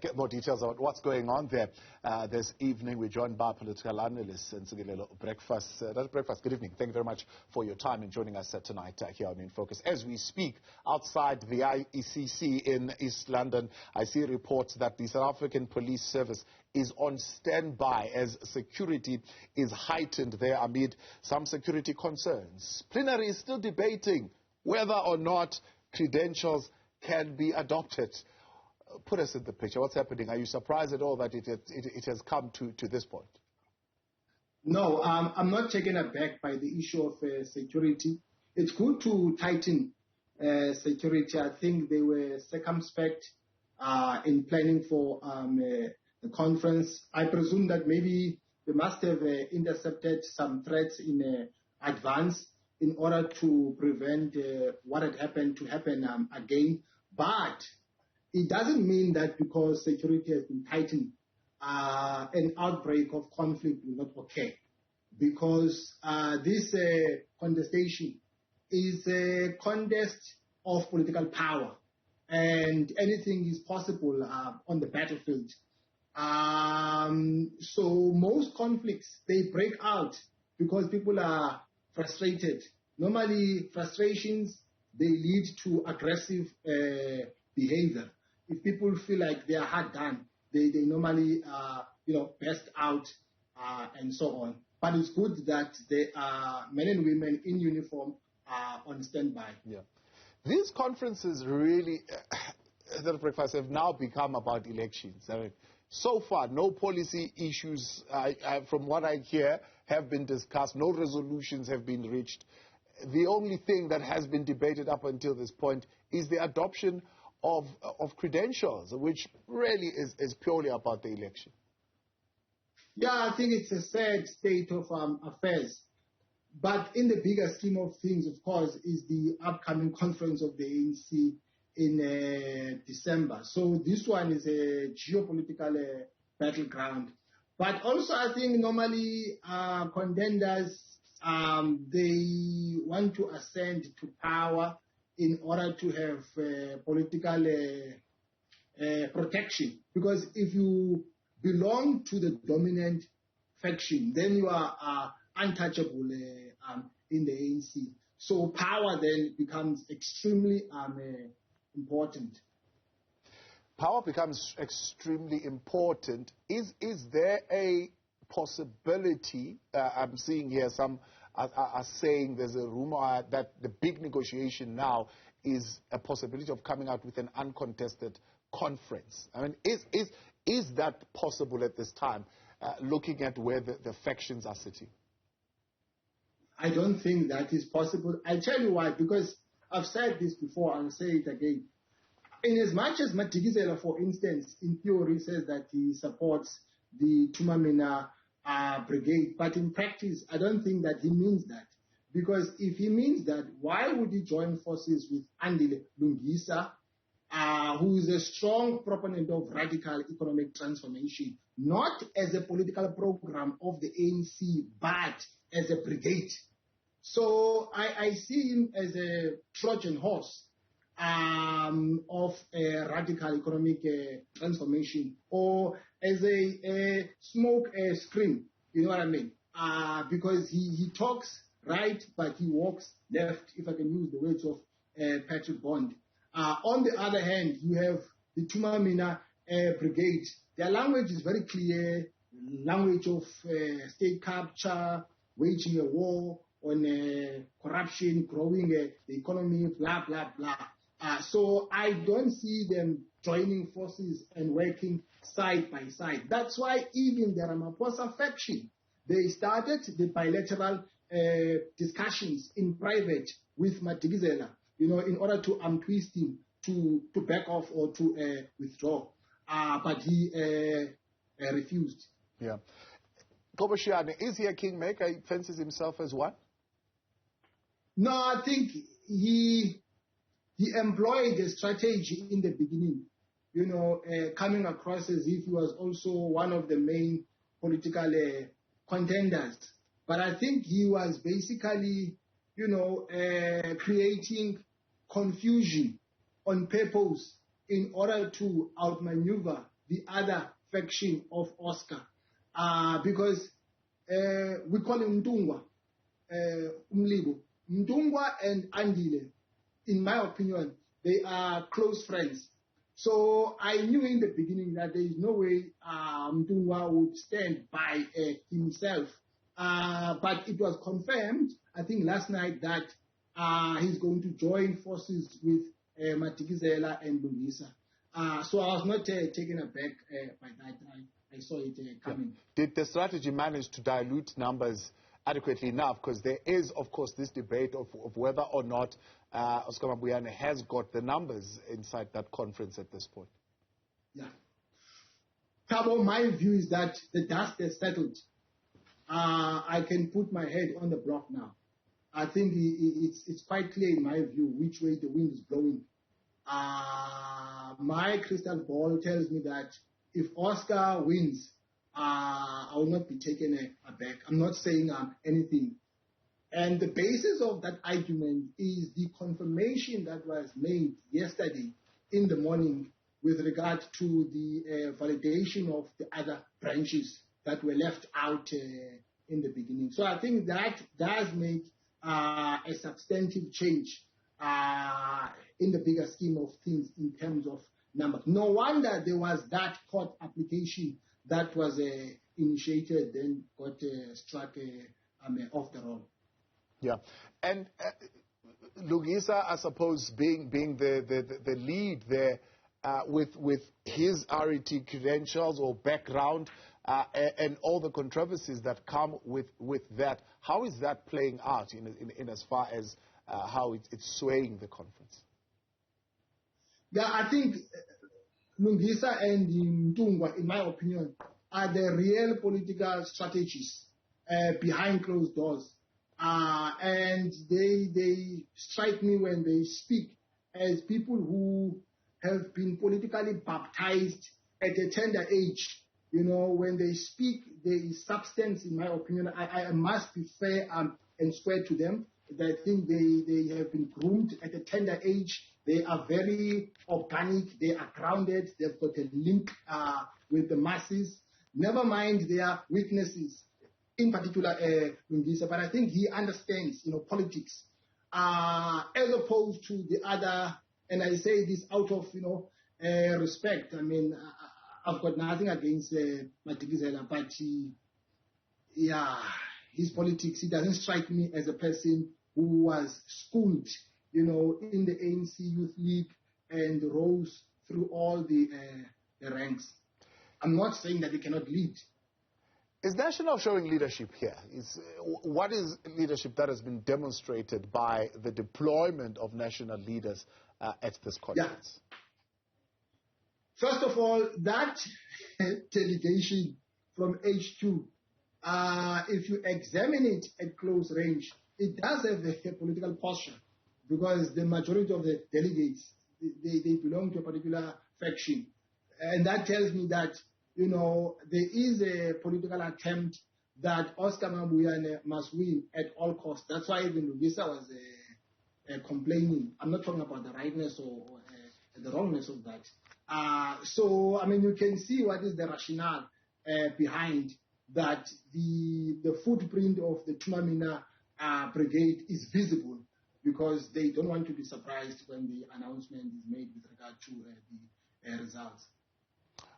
get more details about what's going on there this evening. We're joined by political analyst Ntsikelelo Breakfast. Breakfast, good evening. Thank you very much for your time and joining us tonight here on In Focus. As we speak, outside the IECC in East London, I see reports that the South African Police Service is on standby as security is heightened there amid some security concerns. Plenary is still debating whether or not credentials can be adopted. Put us in the picture. What's happening? Are you surprised at all that it has come to this point? No, I'm not taken aback by the issue of security. It's good to tighten security. I think they were circumspect in planning for the conference. I presume that maybe they must have intercepted some threats in advance in order to prevent what had happened to happen again. But it doesn't mean that because security has been tightened, an outbreak of conflict will not occur. Because this contestation is a contest of political power, and anything is possible on the battlefield. So most conflicts, they break out because people are frustrated. Normally, frustrations, they lead to aggressive behavior. If people feel like they are hard done, they normally, burst out and so on. But it's good that there are men and women in uniform on standby. Yeah. These conferences really, Breakfast, have now become about elections. I mean, so far, no policy issues, from what I hear, have been discussed. No resolutions have been reached. The only thing that has been debated up until this point is the adoption of credentials, which really is purely about the election. Yeah, I think it's a sad state of affairs. But in the bigger scheme of things, of course, is the upcoming conference of the ANC in December. So this one is a geopolitical battleground. But also, I think normally contenders, they want to ascend to power in order to have political protection. Because if you belong to the dominant faction, then you are untouchable in the ANC. So power then becomes extremely important. Power becomes extremely important. Is there a possibility, I'm seeing here some are saying there's a rumor that the big negotiation now is a possibility of coming out with an uncontested conference. I mean, is that possible at this time, looking at where the factions are sitting? I don't think that is possible. I'll tell you why, because I've said this before, I'll say it again. In as much as Ntsikelelo, for instance, in theory says that he supports the Tumamina brigade, but in practice, I don't think that he means that. Because if he means that, why would he join forces with Andile Lungisa, who is a strong proponent of radical economic transformation, not as a political program of the ANC, but as a brigade? So I see him as a Trojan horse of a radical economic transformation, or as a smoke screen, you know what I mean? Because he talks right, but he walks left, if I can use the words of Patrick Bond. On the other hand, you have the Tumamina brigade. Their language is very clear, language of state capture, waging a war on corruption, growing the economy, blah, blah, blah. So I don't see them joining forces and working side by side. That's why even the Ramaphosa faction, they started the bilateral discussions in private with Ntsikelelo, in order to untwist him to back off or to withdraw. But he refused. Yeah. Mabuyane, is he a kingmaker? He fancies himself as one? No, I think he employed a strategy in the beginning, coming across as if he was also one of the main political contenders. But I think he was basically, creating confusion on purpose in order to outmaneuver the other faction of Oscar, because we call him Mtungwa, Umlibo. Mtungwa and Andile, in my opinion, they are close friends. So I knew in the beginning that there is no way Mtungwa would stand by himself. But it was confirmed, I think last night, that he's going to join forces with Matikizela and Lungisa. So I was not taken aback by that. I saw it coming. Did the strategy manage to dilute numbers adequately enough? Because there is, of course, this debate of whether or not Oscar Mabuyane has got the numbers inside that conference at this point. Yeah. Thabo, my view is that the dust has settled. I can put my head on the block now. I think it's quite clear in my view which way the wind is blowing. My crystal ball tells me that if Oscar wins, I will not be taken aback. I'm not saying anything. And the basis of that argument is the confirmation that was made yesterday in the morning with regard to the validation of the other branches that were left out in the beginning. So I think that does make a substantive change in the bigger scheme of things in terms of numbers. No wonder there was that court application that was initiated, then got struck off the roll. Yeah, and Lungisa, I suppose, being the lead there with his RET credentials or background and all the controversies that come with that, how is that playing out in as far as how it's swaying the conference? Yeah, I think Lungisa and Mtungwa, in my opinion, are the real political strategists behind closed doors. And they strike me when they speak as people who have been politically baptized at a tender age. You know, when they speak, there is substance, in my opinion. I must be fair and square to them. I think they have been groomed at a tender age. They are very organic. They are grounded. They've got a link with the masses. Never mind their weaknesses, in particular Lungisa, but I think he understands, politics, as opposed to the other, and I say this out of, respect. I mean, I've got nothing against Matikizela, but his politics, he doesn't strike me as a person who was schooled, in the ANC Youth League and rose through all the ranks. I'm not saying that he cannot lead. Is National showing leadership here? What is leadership that has been demonstrated by the deployment of national leaders at this conference? Yeah. First of all, that delegation from HQ, if you examine it at close range, it does have a political posture, because the majority of the delegates, they belong to a particular faction. And that tells me that there is a political attempt that Oscar Mabuyane must win at all costs. That's why even Lungisa was complaining. I'm not talking about the rightness or the wrongness of that. So, I mean, you can see what is the rationale behind that. The footprint of the Tumamina brigade is visible, because they don't want to be surprised when the announcement is made with regard to the results.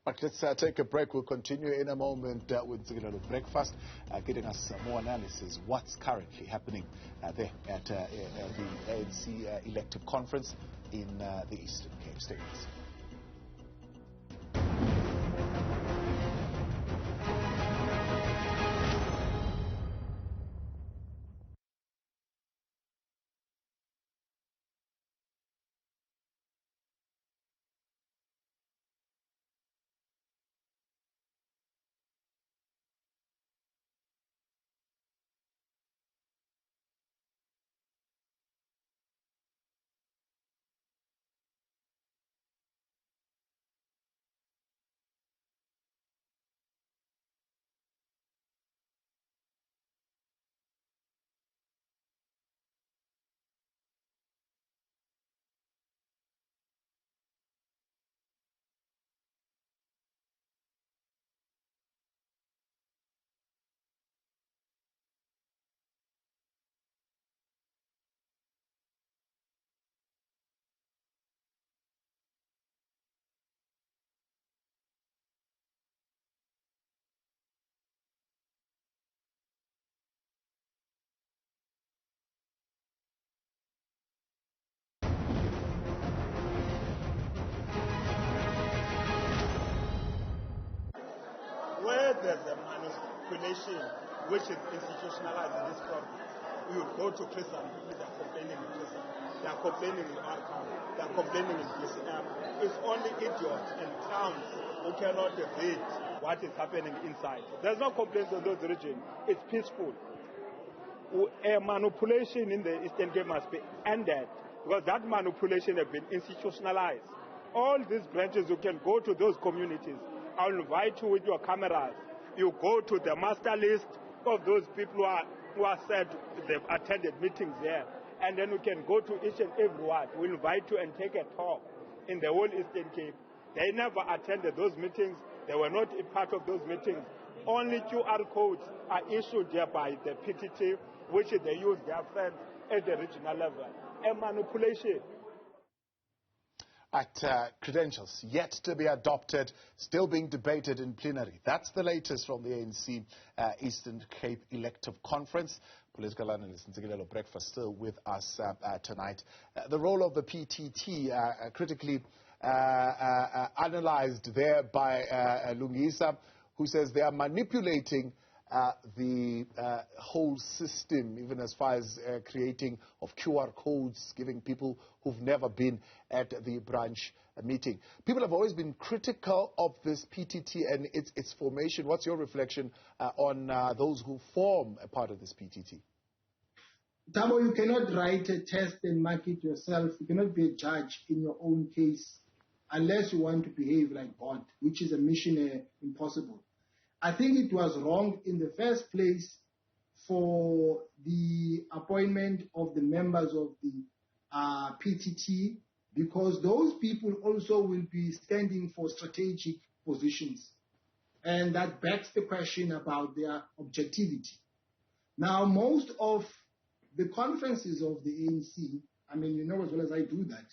But let's take a break. We'll continue in a moment with Ntsikelelo Breakfast, getting us more analysis, what's currently happening there at the ANC elective conference in the Eastern Cape. Stay with us. there's a manipulation which is institutionalized in this province. You go to prison, people are complaining in prison. They are complaining in Arkham. They are complaining in PCM. It's only idiots and clowns who cannot read what is happening inside. There's no complaints on those regions. It's peaceful. A manipulation in the Eastern Cape must be ended because that manipulation has been institutionalized. All these branches, you can go to those communities. I'll invite you with your cameras. You go to the master list of those people who are said they've attended meetings there. And then you can go to each and every one. We'll invite you and take a talk in the whole Eastern Cape. They never attended those meetings. They were not a part of those meetings. Only QR codes are issued here by the PTT, which they use their friends at the regional level. A manipulation. Credentials yet to be adopted, still being debated in plenary. That's the latest from the ANC Eastern Cape Elective Conference. Political analyst Ntsikelelo Breakfast still with us tonight. The role of the PTT critically analyzed there by Lungisa, who says they are manipulating the whole system, even as far as creating of QR codes, giving people who've never been at the branch meeting. People have always been critical of this PTT and its formation. What's your reflection on those who form a part of this PTT? Tabo, you cannot write a test and mark it yourself. You cannot be a judge in your own case unless you want to behave like God, which is a mission impossible. I think it was wrong in the first place for the appointment of the members of the PTT, because those people also will be standing for strategic positions. And that begs the question about their objectivity. Now, most of the conferences of the ANC, I mean, you know as well as I do that,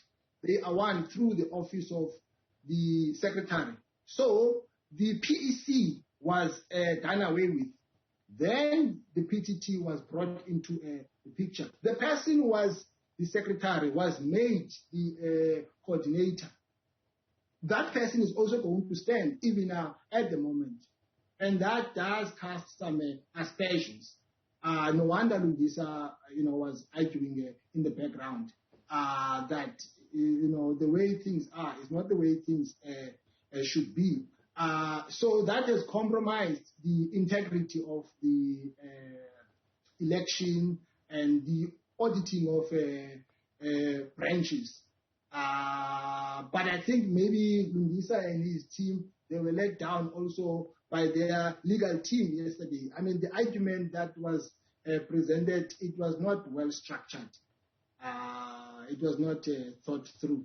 they are run through the office of the secretary. So the PEC was done away with. Then the PTT was brought into the picture. The person who was the secretary was made the coordinator. That person is also going to stand even now at the moment. And that does cast some aspersions. No wonder Lungisa, was arguing in the background that, the way things are is not the way things should be. So that has compromised the integrity of the election and the auditing of branches. But I think maybe Lungisa and his team, they were let down also by their legal team yesterday. I mean, the argument that was presented, it was not well structured. It was not thought through.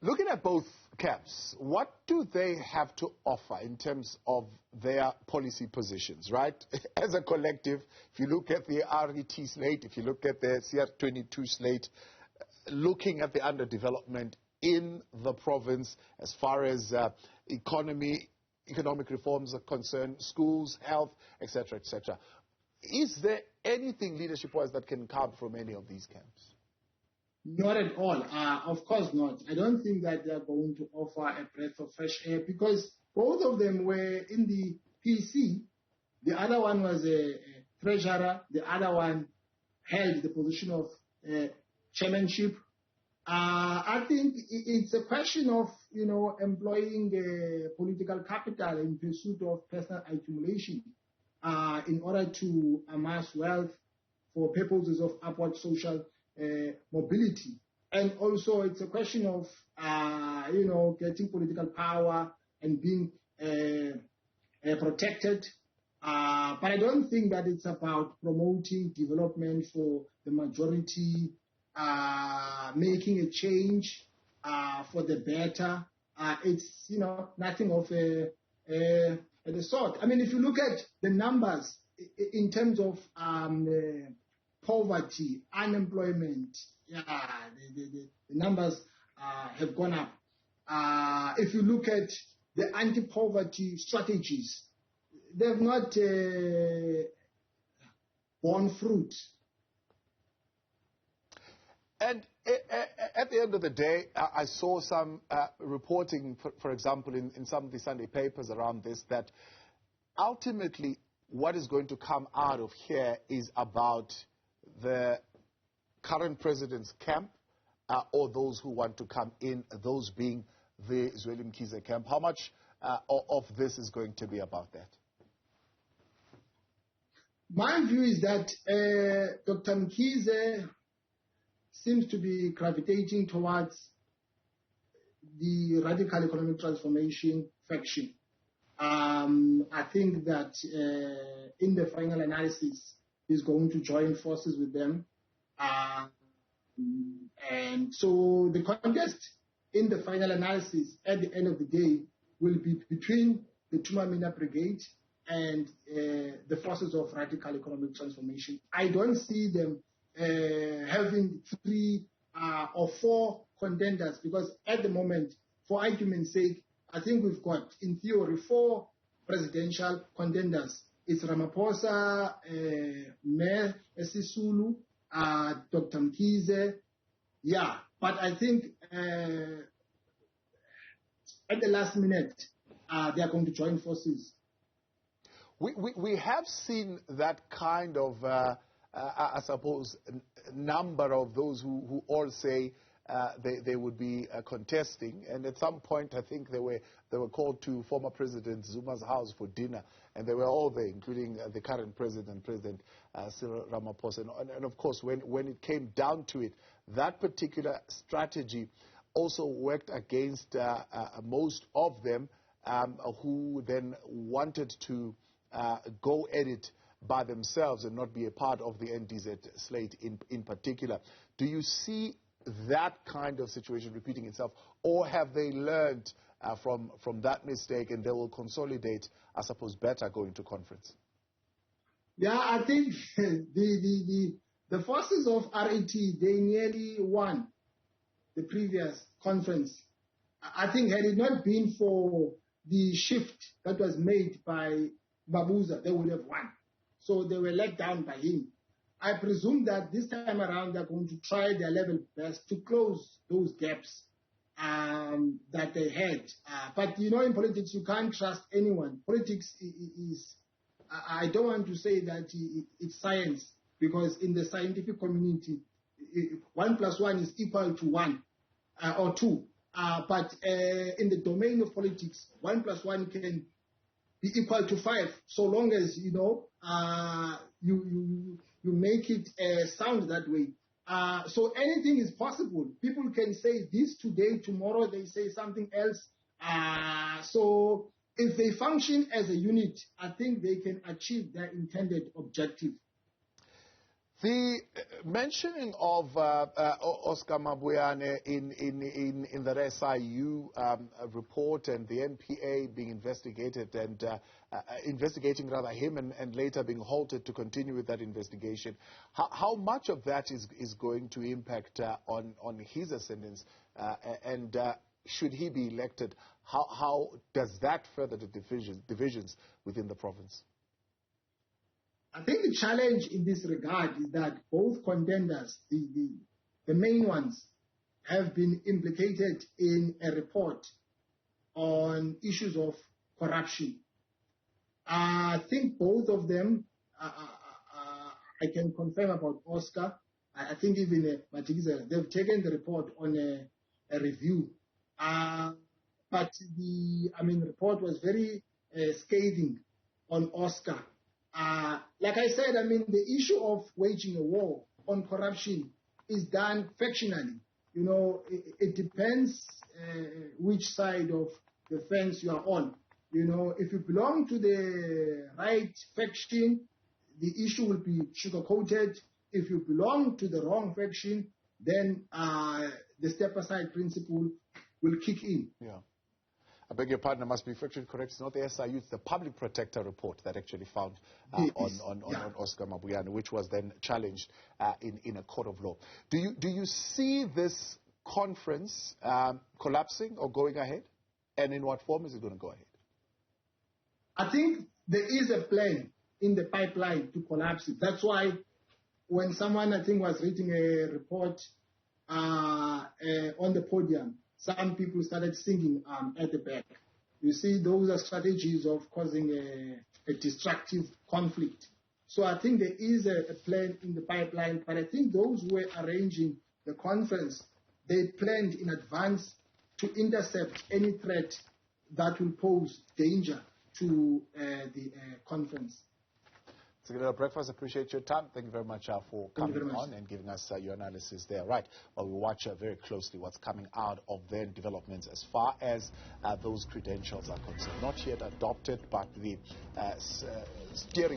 Looking at both camps, what do they have to offer in terms of their policy positions, right? As a collective, if you look at the RET slate, if you look at the CR22 slate, looking at the underdevelopment in the province as far as economic reforms are concerned, schools, health, etc., etc. Is there anything leadership-wise that can come from any of these camps? Not at all. Of course not. I don't think that they are going to offer a breath of fresh air because both of them were in the PC. The other one was a treasurer. The other one held the position of chairmanship. I think it's a question of, employing political capital in pursuit of personal accumulation in order to amass wealth for purposes of upward social mobility. And also it's a question of, getting political power and being protected. But I don't think that it's about promoting development for the majority, making a change for the better. It's, nothing of the sort. I mean, if you look at the numbers in terms of poverty, unemployment, the numbers have gone up. If you look at the anti-poverty strategies, they have not borne fruit. And At the end of the day, I saw some reporting, for example, in some of the Sunday papers around this, that ultimately what is going to come out of here is about the current president's camp or those who want to come in, those being the Zweli Mkhize camp. How much of this is going to be about that? My view is that Dr. Mkhize seems to be gravitating towards the radical economic transformation faction. I think that in the final analysis, he's going to join forces with them. And so the contest in the final analysis at the end of the day will be between the Tumamina Brigade and the forces of radical economic transformation. I don't see them having 3 or 4 contenders, because at the moment, for argument's sake, I think we've got, in theory, 4 presidential contenders. It's Ramaphosa, Mayor Sisulu, Dr. Mkhize. Yeah, but I think at the last minute, they are going to join forces. We have seen that kind of, I suppose, number of those who all say they would be contesting, and at some point I think they were called to former President Zuma's house for dinner, and they were all there, including the current President Cyril Ramaphosa. And of course, when it came down to it, that particular strategy also worked against most of them, who then wanted to go at it by themselves and not be a part of the NDZ slate in particular. Do you see that kind of situation repeating itself, or have they learned from that mistake and they will consolidate, I suppose, better going to conference? Yeah, I think the forces of RET, they nearly won the previous conference. I think had it not been for the shift that was made by Mabuza, they would have won. So they were let down by him. I presume that this time around they're going to try their level best to close those gaps that they had. But you know, in politics, you can't trust anyone. Politics is I don't want to say that it's science, because in the scientific community, 1 + 1 is equal to 1 or 2. But in the domain of politics, 1 + 1 can be equal to 5, so long as you know you make it sound that way. So anything is possible. People can say this today, tomorrow they say something else. So if they function as a unit, I think they can achieve their intended objective. The mentioning of Oscar Mabuyane in the SIU report, and the NPA being investigated and investigating rather him, and later being halted to continue with that investigation, how much of that is going to impact on his ascendance, and should he be elected, how does that further the divisions within the province? I think the challenge in this regard is that both contenders, the main ones, have been implicated in a report on issues of corruption. I think both of them, I can confirm about Oscar. I think even Ntsikelelo, they've taken the report on a review. But the report was very scathing on Oscar. Like I said, the issue of waging a war on corruption is done factionally. You know, it depends which side of the fence you are on. You know, if you belong to the right faction, the issue will be sugar-coated. If you belong to the wrong faction, then the step-aside principle will kick in. Yeah. I beg your pardon, I must be factually correct. It's not the SIU, it's the Public Protector report that actually found on Oscar Mabuyane, which was then challenged in a court of law. Do you see this conference collapsing or going ahead? And in what form is it going to go ahead? I think there is a plan in the pipeline to collapse it. That's why when someone, I think, was reading a report on the podium, some people started singing at the back. You see, those are strategies of causing a destructive conflict. So I think there is a plan in the pipeline, but I think those who were arranging the conference, they planned in advance to intercept any threat that will pose danger to the conference. Ntsikelelo Breakfast, appreciate your time. Thank you very much for coming on and giving us your analysis there. Right. Well, we watch very closely what's coming out of their developments as far as those credentials are concerned. Not yet adopted, but the steering